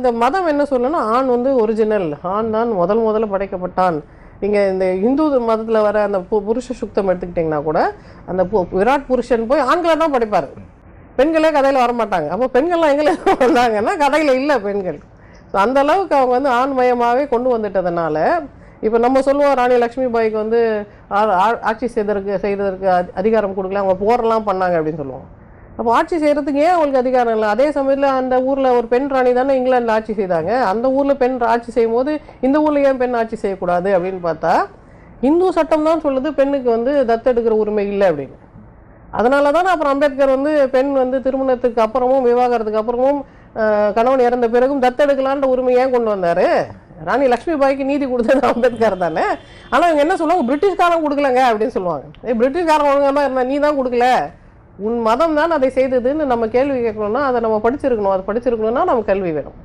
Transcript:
இந்த மதம் என்ன சொல்லணும்னா ஆண் வந்து ஒரிஜினல், ஆண் தான் முதல்ல படைக்கப்பட்டான். நீங்கள் இந்த இந்து மதத்தில் வர அந்த புருஷ சுத்தம் எடுத்துக்கிட்டிங்கன்னா கூட அந்த விராட் புருஷன் போய் ஆண்களை தான் படைப்பார், பெண்களே கதையில் வரமாட்டாங்க. அப்போ பெண்கள்லாம் எங்கே வந்தாங்கன்னா கதையில் இல்லை பெண்கள். ஸோ அந்த அளவுக்கு அவங்க வந்து ஆண்மயமாகவே கொண்டு வந்துட்டதுனால இப்போ நம்ம சொல்லுவோம் ராணி லக்ஷ்மி பாய்க்கு வந்து ஆட்சி செய்வதற்கு அதிகாரம் கொடுக்கல, அவங்க போரெல்லாம் பண்ணாங்க அப்படின்னு சொல்லுவோம். அப்போ ஆட்சி செய்கிறதுக்கு ஏன் அவங்களுக்கு அதிகாரம் இல்லை? அதே சமயத்தில் அந்த ஊரில் ஒரு பெண் ராணி தானே இங்கிலாண்டில் ஆட்சி செய்தாங்க. அந்த ஊரில் பெண் ஆட்சி செய்யும் போது இந்த ஊரில் ஏன் பெண் ஆட்சி செய்யக்கூடாது அப்படின்னு பார்த்தா இந்து சட்டம் தான் சொல்லுது பெண்ணுக்கு வந்து தத்தெடுக்கிற உரிமை இல்லை அப்படின்னு. அதனால தானே அப்புறம் அம்பேத்கர் வந்து பெண் வந்து திருமணத்துக்கு அப்புறமும் விவாகரத்துக்கு அப்புறமும் கணவன் இறந்த பிறகும் தத்தெடுக்கலான்ற உரிமை ஏன் கொண்டு வந்தார்? ராணி லக்ஷ்மி பாய்க்கு நீதி கொடுத்தது அம்பேத்கர் தானே. ஆனால் இவங்க என்ன சொல்லுவாங்க, பிரிட்டிஷ்காரன் கொடுக்கலங்க அப்படின்னு சொல்லுவாங்க. பிரிட்டிஷ்காரன் ஒழுங்காக இருந்தால் நீ தான் கொடுக்கல, உன் மதம் தான் அதை செய்ததுன்னு நம்ம கேள்வி கேட்கணும்னா அதை நம்ம படிச்சிருக்கணும். அது படிச்சிருக்கணும்னா நம்ம கல்வி வேணும்.